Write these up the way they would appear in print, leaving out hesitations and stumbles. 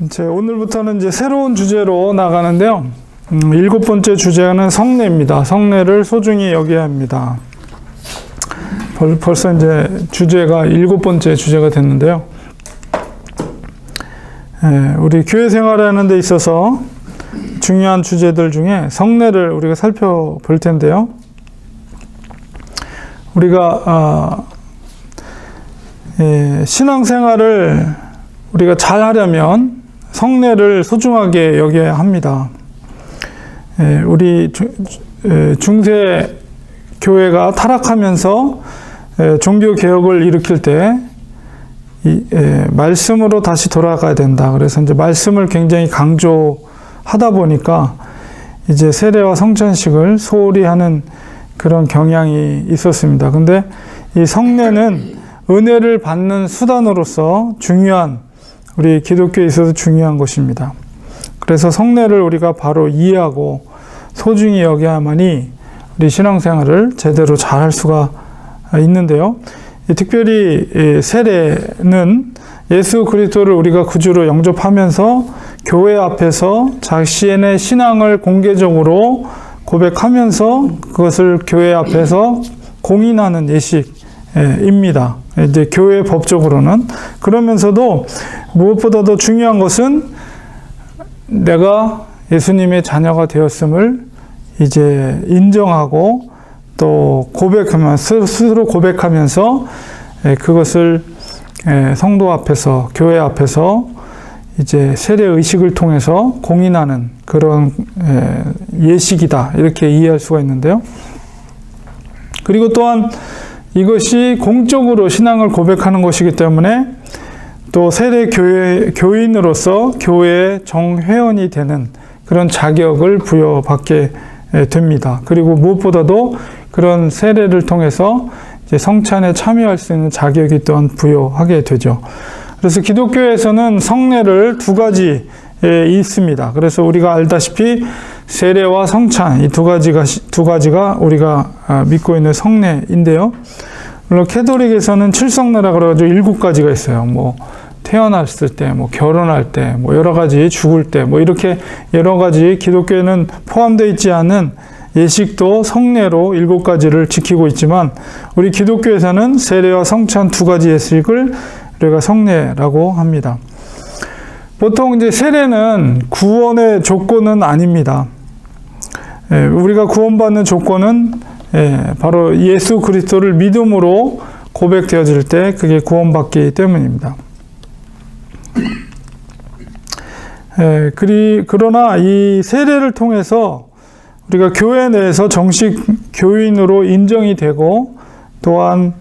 오늘부터는 이제 새로운 주제로 나가는데요. 7번째 주제는 성례입니다. 성례를 소중히 여겨야 합니다. 벌써 이제 주제가 7번째 주제가 됐는데요. 우리 교회 생활하는 데 있어서 중요한 주제들 중에 성례를 우리가 살펴볼 텐데요. 우리가 신앙생활을 우리가 잘 하려면 성례를 소중하게 여겨야 합니다. 우리 중세 교회가 타락하면서 종교 개혁을 일으킬 때 말씀으로 다시 돌아가야 된다. 그래서 이제 말씀을 굉장히 강조하다 보니까 이제 세례와 성찬식을 소홀히 하는 그런 경향이 있었습니다. 근데 이 성례는 은혜를 받는 수단으로서 중요한, 우리 기독교에 있어서 중요한 것입니다. 그래서 성례를 우리가 바로 이해하고 소중히 여겨야만이 우리 신앙생활을 제대로 잘 할 수가 있는데요. 특별히 세례는 예수 그리스도를 우리가 구주로 영접하면서 교회 앞에서 자신의 신앙을 공개적으로 고백하면서 그것을 교회 앞에서 공인하는 예식입니다. 이제 교회 법적으로는. 그러면서도 무엇보다도 중요한 것은 내가 예수님의 자녀가 되었음을 이제 인정하고 또 고백하면서, 스스로 고백하면서 그것을 성도 앞에서, 교회 앞에서 이제 세례 의식을 통해서 공인하는 그런 예식이다. 이렇게 이해할 수가 있는데요. 그리고 또한 이것이 공적으로 신앙을 고백하는 것이기 때문에 또 세례 교인으로서 교회의 정회원이 되는 그런 자격을 부여받게 됩니다. 그리고 무엇보다도 그런 세례를 통해서 이제 성찬에 참여할 수 있는 자격이 또한 부여하게 되죠. 그래서 기독교에서는 성례를 두 가지 있습니다. 그래서 우리가 알다시피 세례와 성찬, 이 두 가지가 우리가 믿고 있는 성례인데요. 물론 캐톨릭에서는 칠성례라 그래가지고 7가지가 있어요. 뭐 태어났을 때, 뭐 결혼할 때, 뭐 여러 가지 죽을 때, 뭐 이렇게 여러 가지 기독교에는 포함되어 있지 않은 예식도 성례로 7가지를 지키고 있지만 우리 기독교에서는 세례와 성찬 두 가지 예식을 우리가 성례라고 합니다. 보통 이제 세례는 구원의 조건은 아닙니다. 우리가 구원받는 조건은 바로 예수 그리스도를 믿음으로 고백되어질 때 그게 구원받기 때문입니다. 그러나 이 세례를 통해서 우리가 교회 내에서 정식 교인으로 인정이 되고 또한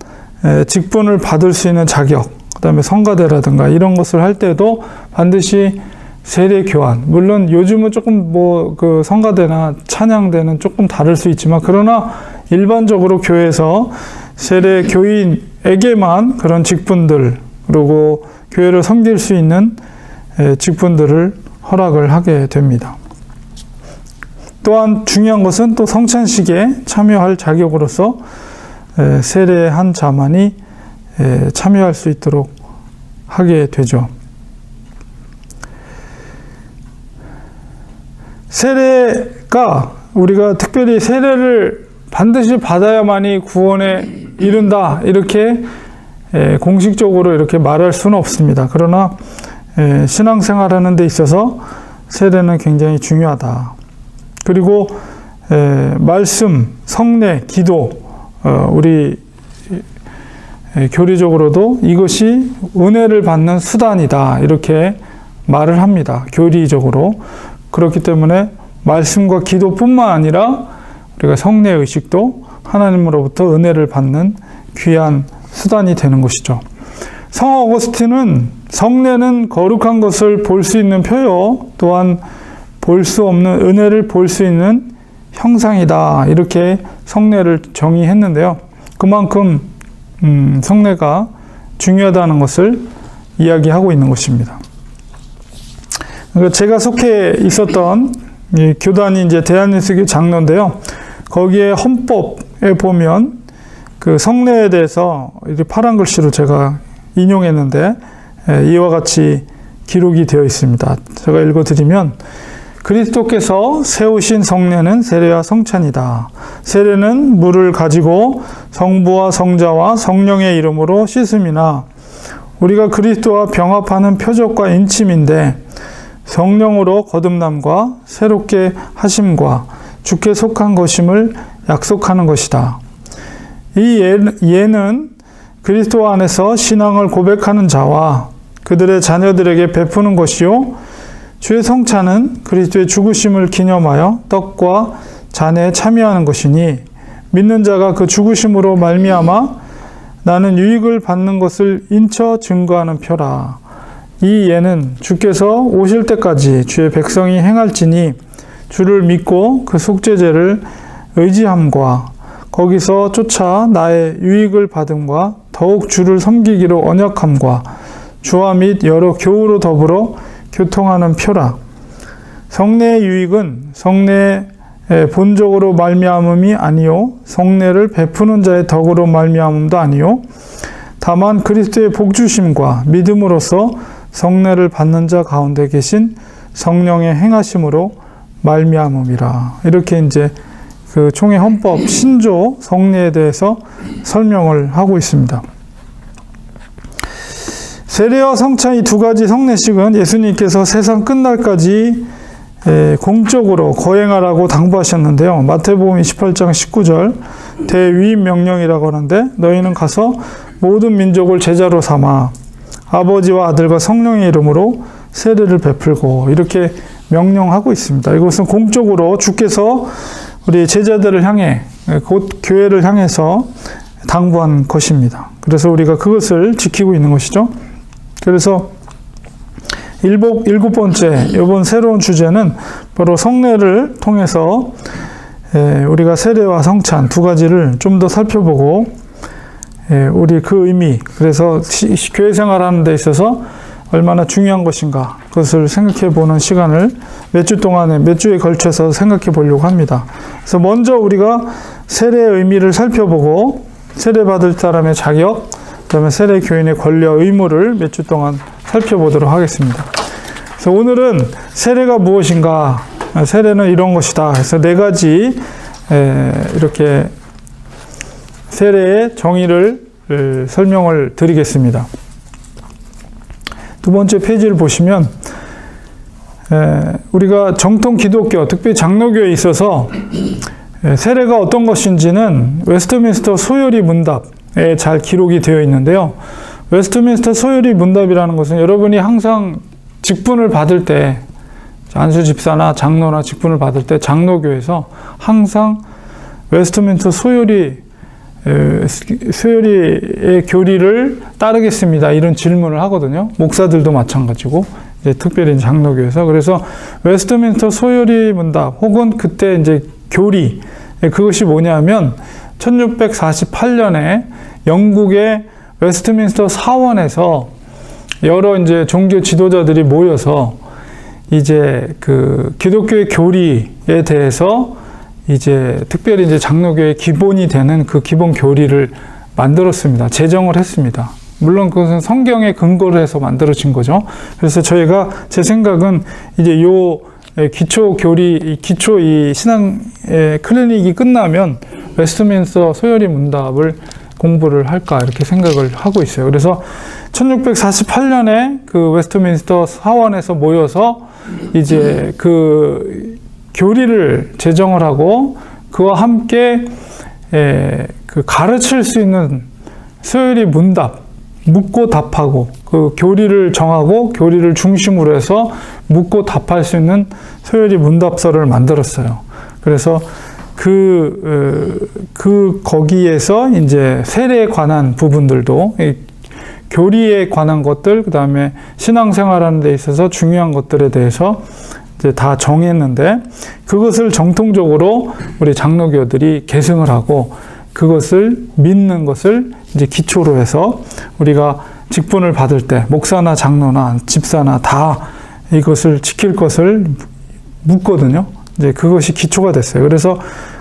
직분을 받을 수 있는 자격, 그 다음에 성가대라든가 이런 것을 할 때도 반드시 세례 교환, 물론 요즘은 조금 그 성가대나 찬양대는 조금 다를 수 있지만 그러나 일반적으로 교회에서 세례 교인에게만 그런 직분들, 그리고 교회를 섬길 수 있는 직분들을 허락을 하게 됩니다. 또한 중요한 것은 또 성찬식에 참여할 자격으로서 세례한 자만이 참여할 수 있도록 하게 되죠. 세례가, 우리가 특별히 세례를 반드시 받아야만이 구원에 이른다, 이렇게 공식적으로 이렇게 말할 수는 없습니다. 그러나 신앙생활하는 데 있어서 세례는 굉장히 중요하다. 그리고 말씀, 성례, 기도, 우리 교리적으로도 이것이 은혜를 받는 수단이다, 이렇게 말을 합니다. 교리적으로. 그렇기 때문에 말씀과 기도뿐만 아니라 우리가 성례 의식도 하나님으로부터 은혜를 받는 귀한 수단이 되는 것이죠. 성 어거스틴은 성례는 거룩한 것을 볼 수 있는 표요, 또한 볼 수 없는 은혜를 볼 수 있는 형상이다, 이렇게 성례를 정의했는데요. 그만큼 성례가 중요하다는 것을 이야기하고 있는 것입니다. 제가 속해 있었던 이 교단이 이제 대한예수교 장로인데요. 거기에 헌법에 보면 그 성례에 대해서 이렇게 파란 글씨로 제가 인용했는데 이와 같이 기록이 되어 있습니다. 제가 읽어드리면 그리스도께서 세우신 성례는 세례와 성찬이다. 세례는 물을 가지고 성부와 성자와 성령의 이름으로 씻음이나 우리가 그리스도와 병합하는 표적과 인침인데 성령으로 거듭남과 새롭게 하심과 주께 속한 것임을 약속하는 것이다. 이 예는 그리스도 안에서 신앙을 고백하는 자와 그들의 자녀들에게 베푸는 것이요 주의 성찬은 그리스도의 죽으심을 기념하여 떡과 잔에 참여하는 것이니 믿는 자가 그 죽으심으로 말미암아 나는 유익을 받는 것을 인쳐 증거하는 표라. 이 예는 주께서 오실 때까지 주의 백성이 행할지니 주를 믿고 그 속죄제를 의지함과 거기서 쫓아 나의 유익을 받음과 더욱 주를 섬기기로 언약함과 주와 및 여러 교우로 더불어 교통하는 표라. 성례의 유익은 성례의 본적으로 말미암음이 아니요 성례를 베푸는 자의 덕으로 말미암음도 아니요 다만 그리스도의 복주심과 믿음으로써 성례를 받는 자 가운데 계신 성령의 행하심으로 말미암음이라. 이렇게 이제 그 총회 헌법 신조 성례에 대해서 설명을 하고 있습니다. 세례와 성찬 이 두 가지 성례식은 예수님께서 세상 끝날까지 공적으로 거행하라고 당부하셨는데요. 마태복음 28장 19절 대위임 명령이라고 하는데 너희는 가서 모든 민족을 제자로 삼아 아버지와 아들과 성령의 이름으로 세례를 베풀고 이렇게 명령하고 있습니다. 이것은 공적으로 주께서 우리 제자들을 향해 곧 교회를 향해서 당부한 것입니다. 그래서 우리가 그것을 지키고 있는 것이죠. 그래서 일곱 번째 이번 새로운 주제는 바로 성례를 통해서 우리가 세례와 성찬 두 가지를 좀 더 살펴보고 우리 그 의미 그래서 교회 생활하는 데 있어서 얼마나 중요한 것인가 그것을 생각해 보는 시간을 몇 주에 걸쳐서 생각해 보려고 합니다. 그래서 먼저 우리가 세례의 의미를 살펴보고 세례 받을 사람의 자격 그다음에 세례 교인의 권리와 의무를 몇 주 동안 살펴보도록 하겠습니다. 그래서 오늘은 세례가 무엇인가? 세례는 이런 것이다. 그래서 네 가지 이렇게 세례의 정의를 설명을 드리겠습니다. 두 번째 페이지를 보시면 우리가 정통 기독교, 특히 장로교에 있어서 세례가 어떤 것인지는 웨스트민스터 소요리 문답에 잘 기록이 되어 있는데요. 웨스트민스터 소요리 문답이라는 것은 여러분이 항상 직분을 받을 때 안수 집사나 장로나 직분을 받을 때 장로교에서 항상 웨스트민스터 소요리의 교리를 따르겠습니다. 이런 질문을 하거든요. 목사들도 마찬가지고 이제 특별히 장로교에서 그래서 웨스트민스터 소요리 문답 혹은 그때 이제 교리 그것이 뭐냐면 1648년에 영국의 웨스트민스터 사원에서 여러 이제 종교 지도자들이 모여서 이제 그 기독교의 교리에 대해서 이제 특별히 이제 장로교의 기본이 되는 그 기본 교리를 만들었습니다. 제정을 했습니다. 물론 그것은 성경에 근거를 해서 만들어진 거죠. 그래서 저희가 제 생각은 이제 요 기초 교리, 기초 이 신앙 클리닉이 끝나면 웨스트민스터 소요리 문답을 공부를 할까 이렇게 생각을 하고 있어요. 그래서 1648년에 그 웨스트민스터 사원에서 모여서 이제 그 교리를 제정을 하고 그와 함께 그 가르칠 수 있는 소요리 문답, 묻고 답하고 그 교리를 정하고 교리를 중심으로 해서 묻고 답할 수 있는 소요리 문답서를 만들었어요. 그래서 거기에서 이제 세례에 관한 부분들도 교리에 관한 것들, 그 다음에 신앙생활하는 데 있어서 중요한 것들에 대해서 이제 다 정했는데 그것을 정통적으로 우리 장로교들이 계승을 하고 그것을 믿는 것을 이제 기초로 해서 우리가 직분을 받을 때 목사나 장로나 집사나 다 이것을 지킬 것을 묻거든요. 이제 그것이 기초가 됐어요. 그래서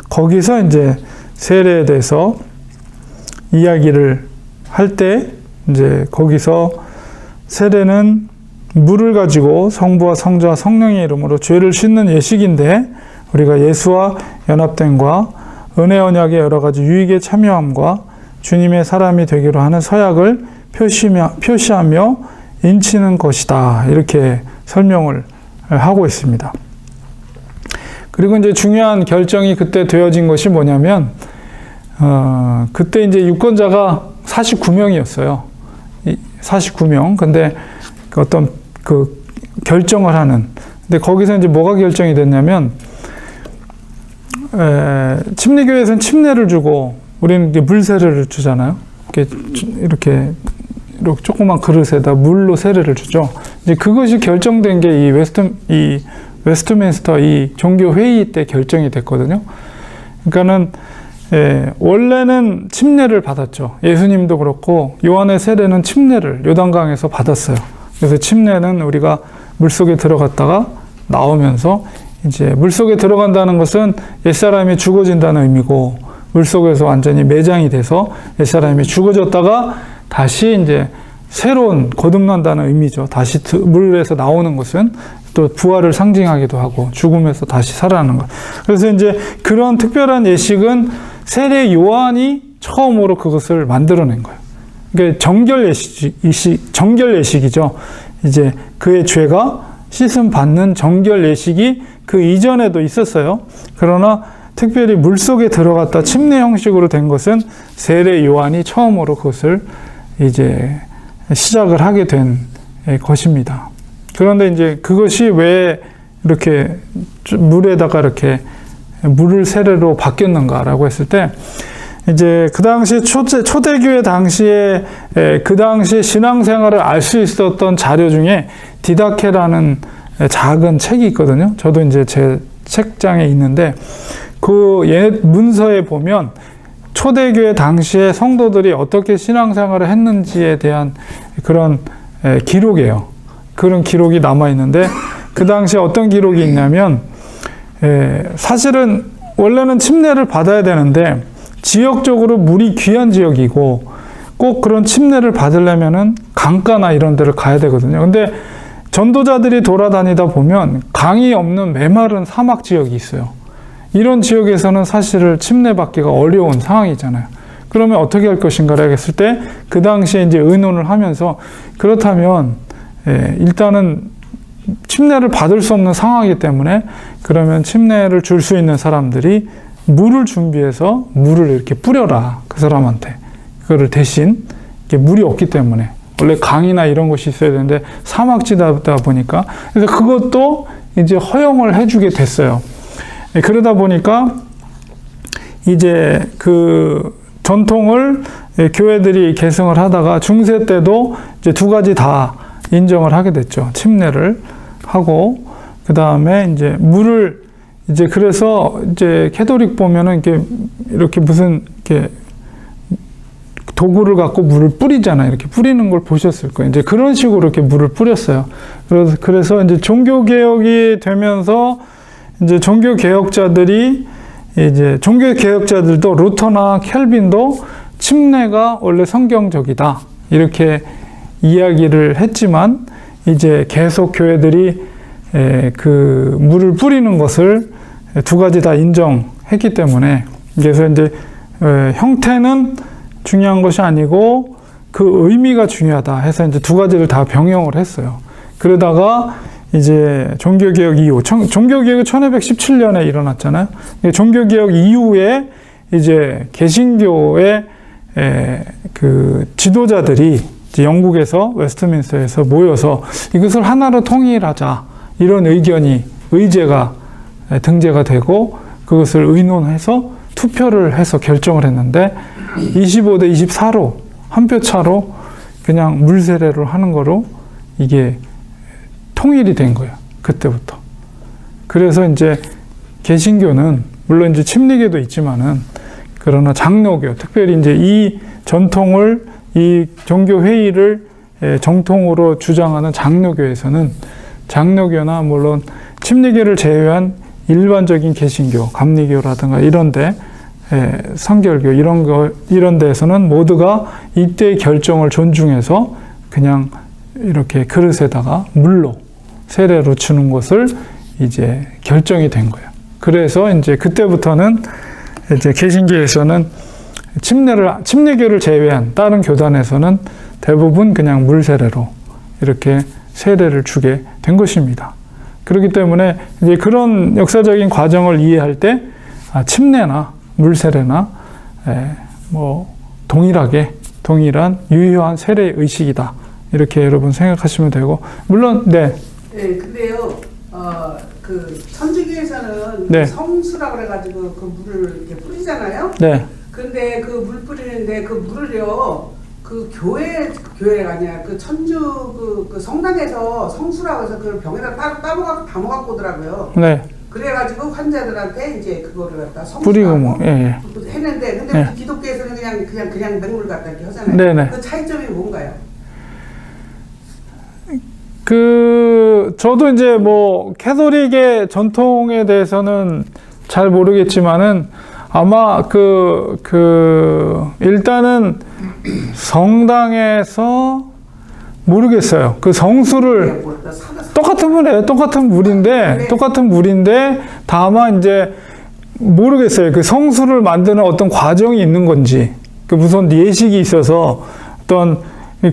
거기서 이제 세례에 대해서 이야기를 할 때 이제 거기서 세례는 물을 가지고 성부와 성자와 성령의 이름으로 죄를 씻는 예식인데 우리가 예수와 연합됨과 은혜 언약의 여러 가지 유익에 참여함과 주님의 사람이 되기로 하는 서약을 표시하며 인치는 것이다. 이렇게 설명을 하고 있습니다. 그리고 이제 중요한 결정이 그때 되어진 것이 뭐냐면, 그때 이제 유권자가 49명이었어요. 49명. 근데 어떤 그 결정을 하는. 근데 거기서 이제 뭐가 결정이 됐냐면, 침례교회에서는 침례를 주고, 우리는 이제 물 세례를 주잖아요. 이렇게 조그만 그릇에다 물로 세례를 주죠. 이제 그것이 결정된 게 이 웨스트민스터 이 종교 회의 때 결정이 됐거든요. 그러니까는 원래는 침례를 받았죠. 예수님도 그렇고 요한의 세례는 침례를 요단강에서 받았어요. 그래서 침례는 우리가 물속에 들어갔다가 나오면서 이제 물속에 들어간다는 것은 옛사람이 죽어진다는 의미고 물속에서 완전히 매장이 돼서 옛사람이 죽어졌다가 다시 이제 새로운 거듭난다는 의미죠. 다시 물에서 나오는 것은 또 부활을 상징하기도 하고 죽음에서 다시 살아나는 것. 그래서 이제 그런 특별한 예식은 세례 요한이 처음으로 그것을 만들어낸 거예요. 그러니까 정결 예식이죠. 이제 그의 죄가 씻음 받는 정결 예식이 그 이전에도 있었어요. 그러나 특별히 물속에 들어갔다 침례 형식으로 된 것은 세례 요한이 처음으로 그것을 이제 시작을 하게 된 것입니다. 그런데 이제 그것이 왜 이렇게 물에다가 이렇게 물을 세례로 바뀌었는가라고 했을 때, 이제 그 당시 초대교회 당시에 그 당시 신앙생활을 알 수 있었던 자료 중에 디다케라는 작은 책이 있거든요. 저도 이제 제 책장에 있는데 그 옛 문서에 보면 초대교회 당시에 성도들이 어떻게 신앙생활을 했는지에 대한 그런 기록이에요. 그런 기록이 남아 있는데 그 당시에 어떤 기록이 있냐면 사실은 원래는 침례를 받아야 되는데 지역적으로 물이 귀한 지역이고 꼭 그런 침례를 받으려면은 강가나 이런 데를 가야 되거든요. 근데 전도자들이 돌아다니다 보면 강이 없는 메마른 사막 지역이 있어요. 이런 지역에서는 사실을 침례받기가 어려운 상황이잖아요. 그러면 어떻게 할 것인가를 했을 때 그 당시에 이제 의논을 하면서 그렇다면 일단은 침례를 받을 수 없는 상황이기 때문에 그러면 침례를 줄 수 있는 사람들이 물을 준비해서 물을 이렇게 뿌려라. 그 사람한테. 그거를 대신 물이 없기 때문에 원래 강이나 이런 것이 있어야 되는데 사막지대다 보니까 그래서 그것도 이제 허용을 해주게 됐어요. 그러다 보니까 이제 그 전통을 교회들이 계승을 하다가 중세 때도 이제 두 가지 다 인정을 하게 됐죠. 침례를 하고 그 다음에 이제 물을 이제 그래서 이제 캐톨릭 보면은 이렇게 무슨 이렇게 도구를 갖고 물을 뿌리잖아요. 이렇게 뿌리는 걸 보셨을 거예요. 이제 그런 식으로 이렇게 물을 뿌렸어요. 그래서 이제 종교개혁이 되면서 이제 종교개혁자들도 루터나 켈빈도 침례가 원래 성경적이다. 이렇게 이야기를 했지만 이제 계속 교회들이 그 물을 뿌리는 것을 두 가지 다 인정했기 때문에 그래서 이제 형태는 중요한 것이 아니고 그 의미가 중요하다 해서 이제 두 가지를 다 병용을 했어요. 그러다가 이제 종교개혁 이후, 종교개혁이 1517년에 일어났잖아요. 종교개혁 이후에 이제 개신교의 그 지도자들이 이제 영국에서 웨스트민스터에서 모여서 이것을 하나로 통일하자 이런 의제가 등재가 되고 그것을 의논해서 투표를 해서 결정을 했는데 25대 24로 한 표 차로 그냥 물세례를 하는 거로 이게 통일이 된 거예요. 그때부터. 그래서 이제 개신교는 물론 이제 침례교도 있지만은 그러나 장로교, 특별히 이제 이 전통을 이 종교 회의를 정통으로 주장하는 장로교에서는 장로교나 물론 침례교를 제외한 일반적인 개신교, 감리교라든가 이런데 성결교 이런 데에서는 모두가 이때의 결정을 존중해서 그냥 이렇게 그릇에다가 물로 세례로 주는 것을 이제 결정이 된 거예요. 그래서 이제 그때부터는 이제 개신교에서는 침례교를 제외한 다른 교단에서는 대부분 그냥 물 세례로 이렇게 세례를 주게 된 것입니다. 그렇기 때문에 이제 그런 역사적인 과정을 이해할 때 침례나 물 세례나 뭐 동일한 유효한 세례 의식이다. 이렇게 여러분 생각하시면 되고, 물론 네. 네, 근데요, 그 천주교에서는 네. 성수라 그래가지고 그 물을 이렇게 뿌리잖아요. 네. 근데 그 물 뿌리는데 그 물을요, 그 교회가 아니라 그 천주 그 성당에서 성수라고 해서 그 병에다 따로 담아갖고 오더라고요. 네. 그래가지고 환자들한테 이제 그거를 갖다 뿌리고 뭐, 예. 했는데, 근데 예. 기독교에서는 그냥 맹물 갖다 이렇게 하잖아요. 네네. 그 차이점이 뭔가요? 저도 이제 뭐, 캐톨릭의 전통에 대해서는 잘 모르겠지만은, 아마 일단은 성당에서 모르겠어요. 그 성수를 똑같은 물인데 다만 이제 모르겠어요. 그 성수를 만드는 어떤 과정이 있는 건지, 그 무슨 예식이 있어서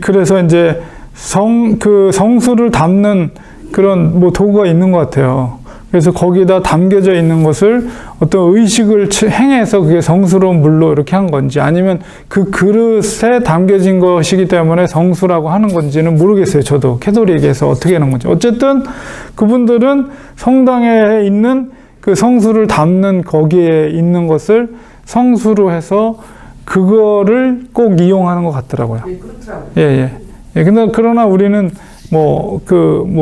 그래서 이제 성수를 담는 그런 뭐 도구가 있는 것 같아요. 그래서 거기다 담겨져 있는 것을 어떤 의식을 행해서 그게 성스러운 물로 이렇게 한 건지, 아니면 그 그릇에 담겨진 것이기 때문에 성수라고 하는 건지는 모르겠어요. 저도 캐톨릭에서 어떻게 하는 건지. 어쨌든 그분들은 성당에 있는 그 성수를 담는 거기에 있는 것을 성수로 해서 그거를 꼭 이용하는 것 같더라고요. 네, 그렇더라고요. 예. 근데 그러나 우리는 뭐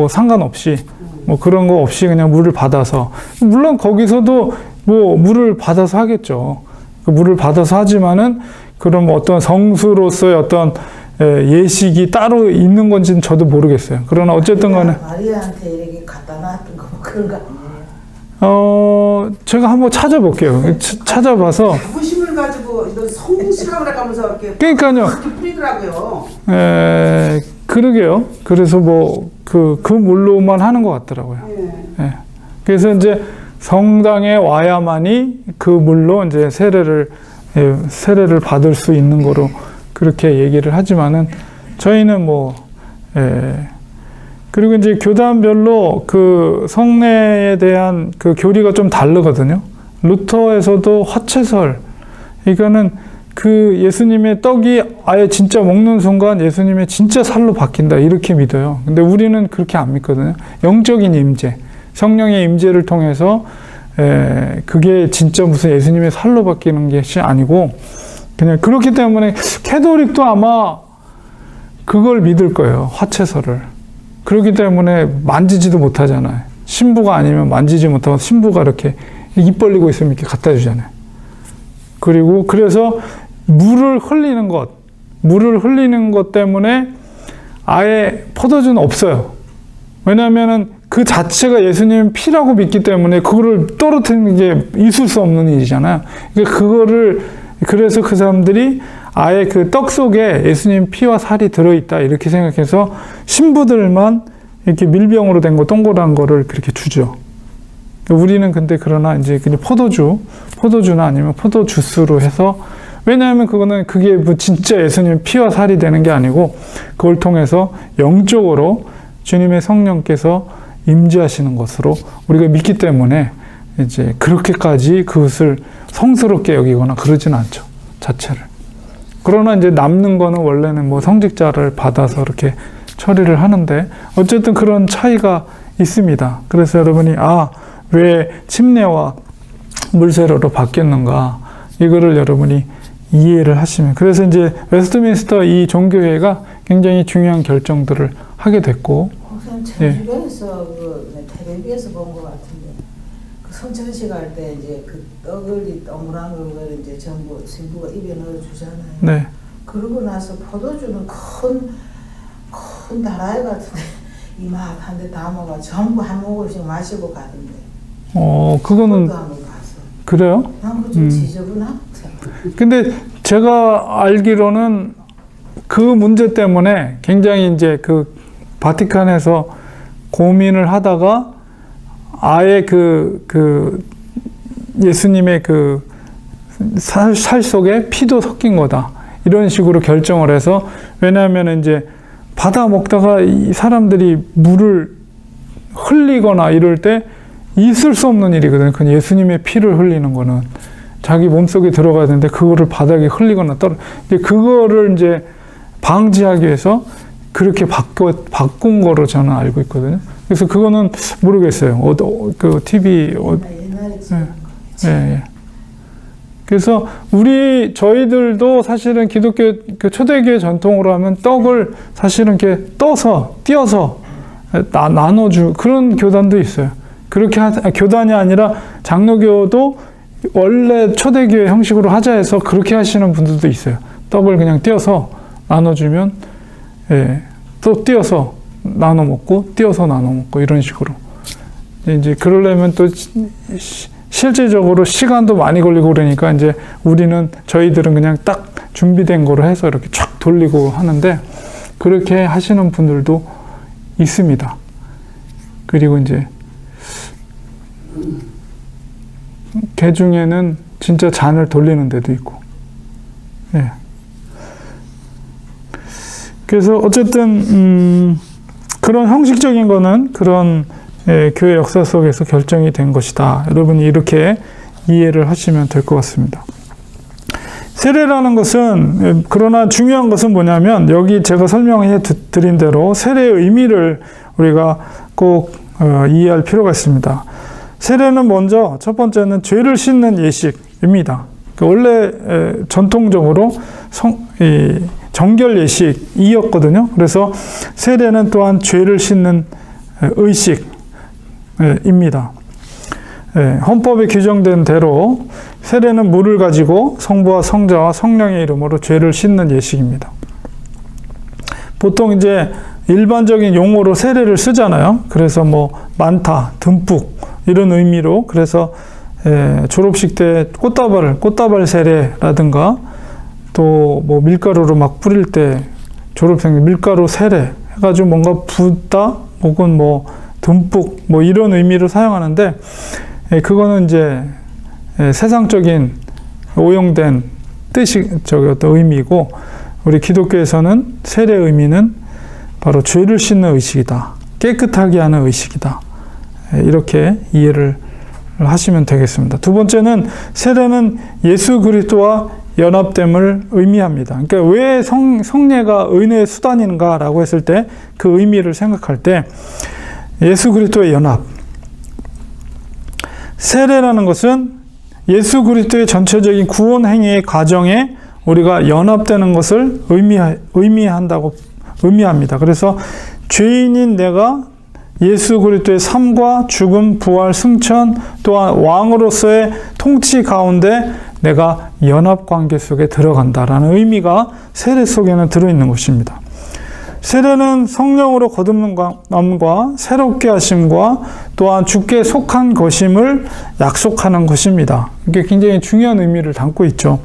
상관없이 뭐 그런 거 없이 그냥 물을 받아서, 물론 거기서도 뭐 물을 받아서 하겠죠. 그 물을 받아서 하지만은 그럼 어떤 성수로서의 어떤 예식이 따로 있는 건지는 저도 모르겠어요. 그러나 어쨌든 간에 마리아한테 이렇게 갖다 놨던 거 뭐 그런 거 아니에요? 제가 한번 찾아볼게요. 찾아봐서. 자부심을 가지고 이런 성수라고 그래가면서 이렇게 그러니까요. 뿌리더라고요. 그러게요. 그래서 뭐 그 물로만 하는 것 같더라고요. 네. 그래서 이제 성당에 와야만이 그 물로 이제 세례를 받을 수 있는 거로 그렇게 얘기를 하지만은, 저희는 그리고 이제 교단별로 그 성례에 대한 그 교리가 좀 다르거든요. 루터에서도 화채설, 이거는 그 예수님의 떡이 아예 진짜 먹는 순간 예수님의 진짜 살로 바뀐다, 이렇게 믿어요. 근데 우리는 그렇게 안 믿거든요. 영적인 임재, 성령의 임재를 통해서 그게 진짜 무슨 예수님의 살로 바뀌는 것이 아니고, 그냥 그렇기 때문에 캐톨릭도 아마 그걸 믿을 거예요. 화채설을. 그렇기 때문에 만지지도 못하잖아요. 신부가 아니면 만지지 못하고 신부가 이렇게 입 벌리고 있으면 이렇게 갖다 주잖아요. 그래서 물을 흘리는 것 때문에 아예 포도주는 없어요. 왜냐하면은 그 자체가 예수님 피라고 믿기 때문에 그거를 떨어뜨리는 게 있을 수 없는 일이잖아요. 그래서 그 사람들이 아예 그 떡 속에 예수님 피와 살이 들어있다, 이렇게 생각해서 신부들만 이렇게 밀병으로 된 거, 동그란 거를 그렇게 주죠. 우리는 근데 그러나 이제 그냥 포도주나 아니면 포도 주스로 해서, 왜냐하면 그게 뭐 진짜 예수님 피와 살이 되는 게 아니고, 그걸 통해서 영적으로 주님의 성령께서 임재하시는 것으로 우리가 믿기 때문에 이제 그렇게까지 그것을 성스럽게 여기거나 그러진 않죠, 자체를. 그러나 이제 남는 거는 원래는 뭐 성직자를 받아서 이렇게 처리를 하는데, 어쨌든 그런 차이가 있습니다. 그래서 여러분이 왜 침례와 물세례로 바뀌었는가, 이거를 여러분이 이해를 하시면, 그래서 이제 웨스트민스터 이 종교회가 굉장히 중요한 결정들을 하게 됐고, 목사님 천주교에서 텔레비에서 본 것 같은데, 그 성천식 할 때 이제 그 떡을 동그란 걸 이제 전부 신부가 입에 넣어 주잖아요. 네. 그러고 나서 포도주는 큰 다라이 같은데 이만한데 담아가 전부 한 모금씩 마시고 가던데. 그거는 한번 봤어. 그래요? 난 그거 좀 지저분하다. 근데 제가 알기로는 그 문제 때문에 굉장히 이제 바티칸에서 고민을 하다가 아예 예수님의 살 속에 피도 섞인 거다. 이런 식으로 결정을 해서, 왜냐하면 이제 받아 먹다가 이 사람들이 물을 흘리거나 이럴 때 있을 수 없는 일이거든요. 그 예수님의 피를 흘리는 거는 자기 몸속에 들어가야 되는데 그거를 바닥에 흘리거나 이제 그거를 이제 방지하기 위해서 그렇게 바꾼 거로 저는 알고 있거든요. 그래서 그거는 모르겠어요. 그 TV 옛날에 예. 그래서 저희들도 사실은 기독교 초대교회 전통으로 하면 떡을 사실은 이렇게 띄어서 나눠주 그런 교단도 있어요. 그렇게 교단이 아니라 장로교도 원래 초대교회 형식으로 하자 해서 그렇게 하시는 분들도 있어요. 떡을 그냥 띄어서 나눠주면, 예, 또 띄어서 나눠 먹고, 띄어서 나눠 먹고, 이런 식으로. 이제 그러려면 또 실제적으로 시간도 많이 걸리고 그러니까 이제 저희들은 그냥 딱 준비된 거로 해서 이렇게 쫙 돌리고 하는데, 그렇게 하시는 분들도 있습니다. 그리고 이제 개 중에는 진짜 잔을 돌리는 데도 있고. 예. 그래서 어쨌든 그런 형식적인 거는 그런 교회 역사 속에서 결정이 된 것이다. 여러분이 이렇게 이해를 하시면 될 것 같습니다. 세례라는 것은, 그러나 중요한 것은 뭐냐면, 여기 제가 설명해 드린 대로 세례의 의미를 우리가 꼭 이해할 필요가 있습니다. 세례는 먼저 첫 번째는 죄를 씻는 예식입니다. 원래 전통적으로 정결 예식이었거든요. 그래서 세례는 또한 죄를 씻는 의식입니다. 헌법에 규정된 대로 세례는 물을 가지고 성부와 성자와 성령의 이름으로 죄를 씻는 예식입니다. 보통 이제 일반적인 용어로 세례를 쓰잖아요. 그래서 많다, 듬뿍 이런 의미로, 그래서 졸업식 때 꽃다발 세례라든가, 또 밀가루로 막 뿌릴 때 졸업생 밀가루 세례 해가지고 뭔가 붓다 혹은 듬뿍 이런 의미로 사용하는데, 그거는 이제 세상적인 오용된 어떤 의미고, 우리 기독교에서는 세례의 의미는 바로 죄를 씻는 의식이다. 깨끗하게 하는 의식이다. 이렇게 이해를 하시면 되겠습니다. 두 번째는 세례는 예수 그리스도와 연합됨을 의미합니다. 그러니까 왜 성례가 은혜의 수단인가라고 했을 때 그 의미를 생각할 때 예수 그리스도의 연합. 세례라는 것은 예수 그리스도의 전체적인 구원 행위의 과정에 우리가 연합되는 것을 의미합니다. 그래서 죄인인 내가 예수 그리스도의 삶과 죽음, 부활, 승천, 또한 왕으로서의 통치 가운데 내가 연합 관계 속에 들어간다라는 의미가 세례 속에는 들어있는 것입니다. 세례는 성령으로 거듭남과 새롭게 하심과 또한 주께 속한 것임을 약속하는 것입니다. 이게 굉장히 중요한 의미를 담고 있죠.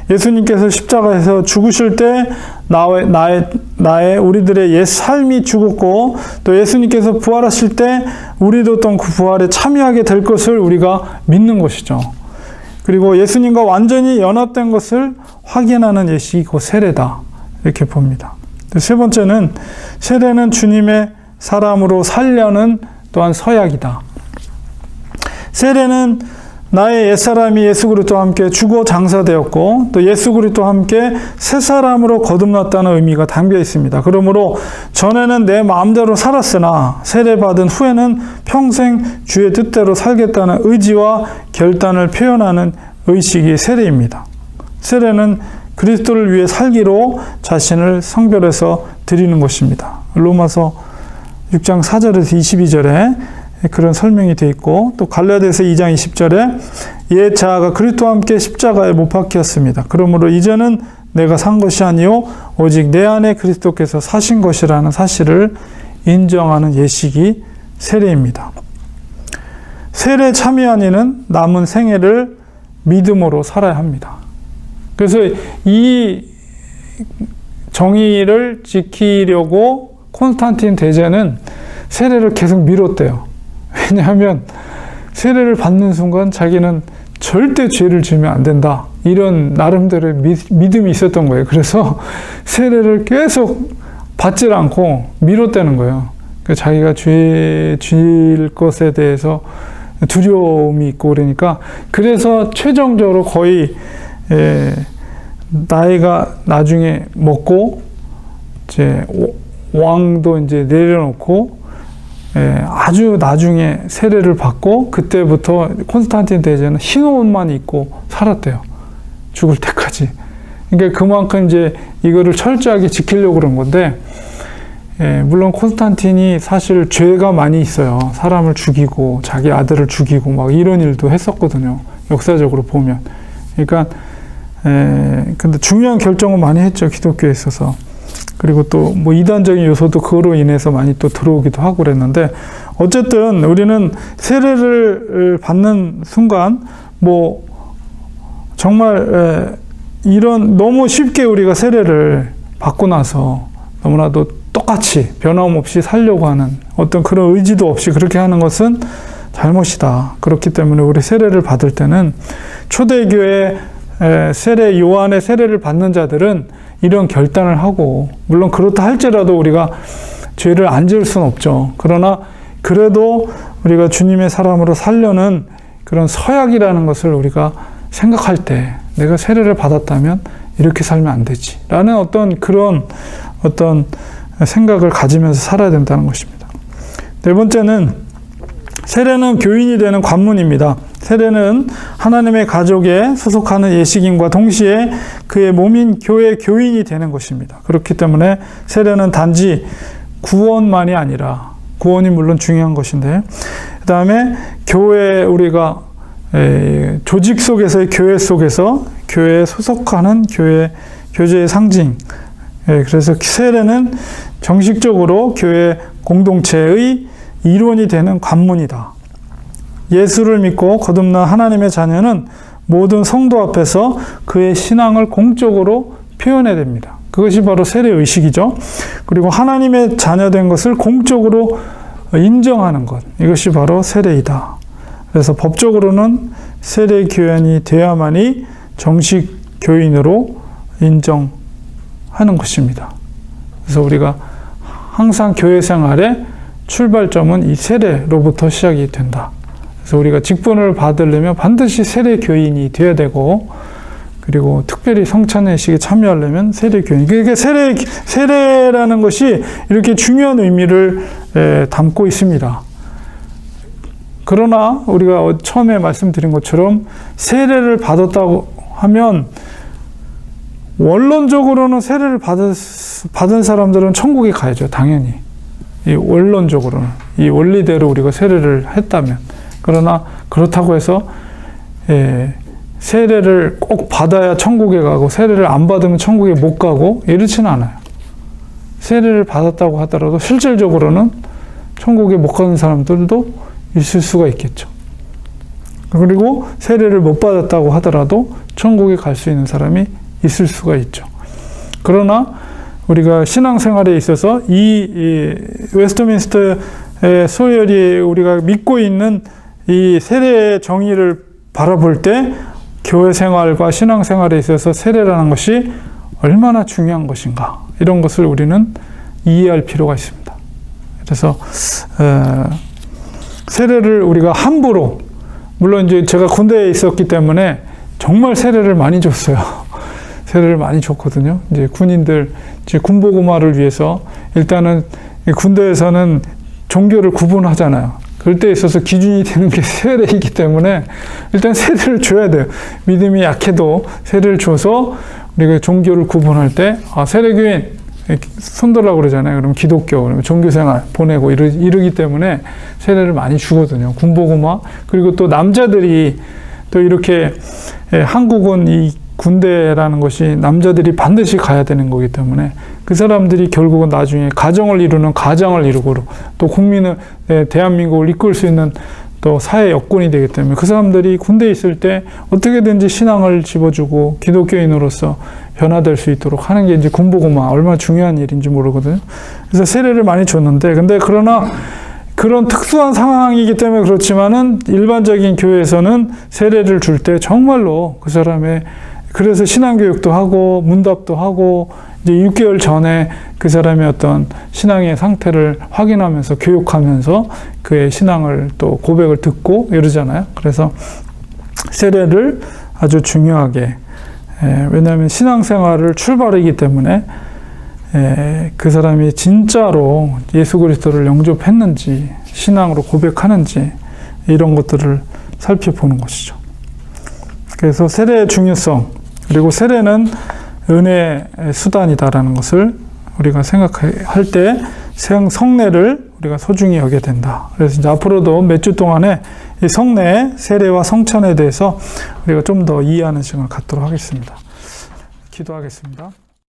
예수님께서 십자가에서 죽으실 때 나의 우리들의 옛 삶이 죽었고, 또 예수님께서 부활하실 때 우리도 또 그 부활에 참여하게 될 것을 우리가 믿는 것이죠. 그리고 예수님과 완전히 연합된 것을 확인하는 예식이 곧 세례다, 이렇게 봅니다. 세 번째는 세례는 주님의 사람으로 살려는 또한 서약이다. 세례는 나의 옛사람이 예수 그리스도와 함께 죽어 장사되었고, 또 예수 그리스도와 함께 새 사람으로 거듭났다는 의미가 담겨 있습니다. 그러므로 전에는 내 마음대로 살았으나 세례받은 후에는 평생 주의 뜻대로 살겠다는 의지와 결단을 표현하는 의식이 세례입니다. 세례는 그리스도를 위해 살기로 자신을 성별해서 드리는 것입니다. 로마서 6장 4절에서 22절에 그런 설명이 되어 있고, 또 갈라디아서 2장 20절에 옛 자아가 그리스도와 함께 십자가에 못 박혔습니다. 그러므로 이제는 내가 산 것이 아니요 오직 내 안에 그리스도께서 사신 것이라는 사실을 인정하는 예식이 세례입니다. 세례 참여한 이는 남은 생애를 믿음으로 살아야 합니다. 그래서 이 정의를 지키려고 콘스탄틴 대제는 세례를 계속 미뤘대요. 왜냐하면 세례를 받는 순간 자기는 절대 죄를 지으면 안 된다. 이런 나름대로의 믿음이 있었던 거예요. 그래서 세례를 계속 받질 않고 미뤘다는 거예요. 그러니까 자기가 죄 지을 것에 대해서 두려움이 있고 그러니까 그래서 최종적으로 거의 나이가 나중에 먹고 이제 왕도 이제 내려놓고 아주 나중에 세례를 받고 그때부터 콘스탄틴 대제는 흰 옷만 입고 살았대요. 죽을 때까지. 그러니까 그만큼 이제 이거를 철저하게 지키려고 그런 건데 물론 콘스탄틴이 사실 죄가 많이 있어요. 사람을 죽이고 자기 아들을 죽이고 막 이런 일도 했었거든요. 역사적으로 보면. 그러니까 근데 중요한 결정을 많이 했죠. 기독교에 있어서. 그리고 또 뭐 이단적인 요소도 그거로 인해서 많이 또 들어오기도 하고 그랬는데 어쨌든 우리는 세례를 받는 순간 뭐 정말 이런 너무 쉽게 우리가 세례를 받고 나서 너무나도 똑같이 변함없이 살려고 하는 어떤 그런 의지도 없이 그렇게 하는 것은 잘못이다. 그렇기 때문에 우리 세례를 받을 때는 초대교회 세례 요한의 세례를 받는 자들은 이런 결단을 하고 물론 그렇다 할지라도 우리가 죄를 안 지을 수는 없죠. 그러나 그래도 우리가 주님의 사람으로 살려는 그런 서약이라는 것을 우리가 생각할 때 내가 세례를 받았다면 이렇게 살면 안 되지 라는 어떤 그런 어떤 생각을 가지면서 살아야 된다는 것입니다. 네 번째는 세례는 교인이 되는 관문입니다. 세례는 하나님의 가족에 소속하는 예식인과 동시에 그의 몸인 교회 교인이 되는 것입니다. 그렇기 때문에 세례는 단지 구원만이 아니라 구원이 물론 중요한 것인데 그 다음에 교회 우리가 조직 속에서의 교회 속에서 교회에 소속하는 교회 교제의 상징. 그래서 세례는 정식적으로 교회 공동체의 일원이 되는 관문이다. 예수를 믿고 거듭난 하나님의 자녀는 모든 성도 앞에서 그의 신앙을 공적으로 표현해야 됩니다. 그것이 바로 세례의식이죠. 그리고 하나님의 자녀된 것을 공적으로 인정하는 것. 이것이 바로 세례이다. 그래서 법적으로는 세례교인이 되어야만이 정식 교인으로 인정하는 것입니다. 그래서 우리가 항상 교회 생활의 출발점은 이 세례로부터 시작이 된다. 그래서 우리가 직분을 받으려면 반드시 세례 교인이 되어야 되고, 그리고 특별히 성찬예식에 참여하려면 세례 교인. 그러니까 세례라는 것이 이렇게 중요한 의미를 담고 있습니다. 그러나 우리가 처음에 말씀드린 것처럼 세례를 받았다고 하면 원론적으로는 세례를 받은 사람들은 천국에 가야죠. 당연히. 이 원론적으로는. 이 원리대로 우리가 세례를 했다면. 그러나 그렇다고 해서 세례를 꼭 받아야 천국에 가고 세례를 안 받으면 천국에 못 가고 이렇지는 않아요. 세례를 받았다고 하더라도 실질적으로는 천국에 못 가는 사람들도 있을 수가 있겠죠. 그리고 세례를 못 받았다고 하더라도 천국에 갈 수 있는 사람이 있을 수가 있죠. 그러나 우리가 신앙생활에 있어서 이 웨스트민스터의 소열이 우리가 믿고 있는 이 세례의 정의를 바라볼 때 교회 생활과 신앙생활에 있어서 세례라는 것이 얼마나 중요한 것인가, 이런 것을 우리는 이해할 필요가 있습니다. 그래서 세례를 우리가 함부로, 물론 이제 제가 군대에 있었기 때문에 정말 세례를 많이 줬어요. 세례를 많이 줬거든요. 이제 군인들, 이제 군복음화를 위해서 일단은 군대에서는 종교를 구분하잖아요. 그럴 때 있어서 기준이 되는 게 세례이기 때문에 일단 세례를 줘야 돼요. 믿음이 약해도 세례를 줘서 우리가 종교를 구분할 때, 세례교인 손들라고 그러잖아요. 그러면 기독교, 그러면 종교생활 보내고 이러기 때문에 세례를 많이 주거든요. 군복음화. 그리고 또 남자들이 또 이렇게, 한국은 이 군대라는 것이 남자들이 반드시 가야 되는 거기 때문에 그 사람들이 결국은 나중에 가정을 이루는 가장을 이루고 또 국민을, 대한민국을 이끌 수 있는 또 사회 여건이 되기 때문에 그 사람들이 군대에 있을 때 어떻게든지 신앙을 집어주고 기독교인으로서 변화될 수 있도록 하는 게 이제 군복무가 얼마나 중요한 일인지 모르거든요. 그래서 세례를 많이 줬는데, 근데 그러나 그런 특수한 상황이기 때문에 그렇지만은 일반적인 교회에서는 세례를 줄 때 정말로 그 사람의, 그래서 신앙교육도 하고 문답도 하고 이제 6개월 전에 그 사람의 어떤 신앙의 상태를 확인하면서 교육하면서 그의 신앙을 또 고백을 듣고 이러잖아요. 그래서 세례를 아주 중요하게, 왜냐하면 신앙생활을 출발이기 때문에 그 사람이 진짜로 예수 그리스도를 영접했는지 신앙으로 고백하는지 이런 것들을 살펴보는 것이죠. 그래서 세례의 중요성, 그리고 세례는 은혜의 수단이다라는 것을 우리가 생각할 때 성례를 우리가 소중히 여겨야 된다. 그래서 이제 앞으로도 몇 주 동안에 이 성례, 세례와 성찬에 대해서 우리가 좀 더 이해하는 시간을 갖도록 하겠습니다. 기도하겠습니다.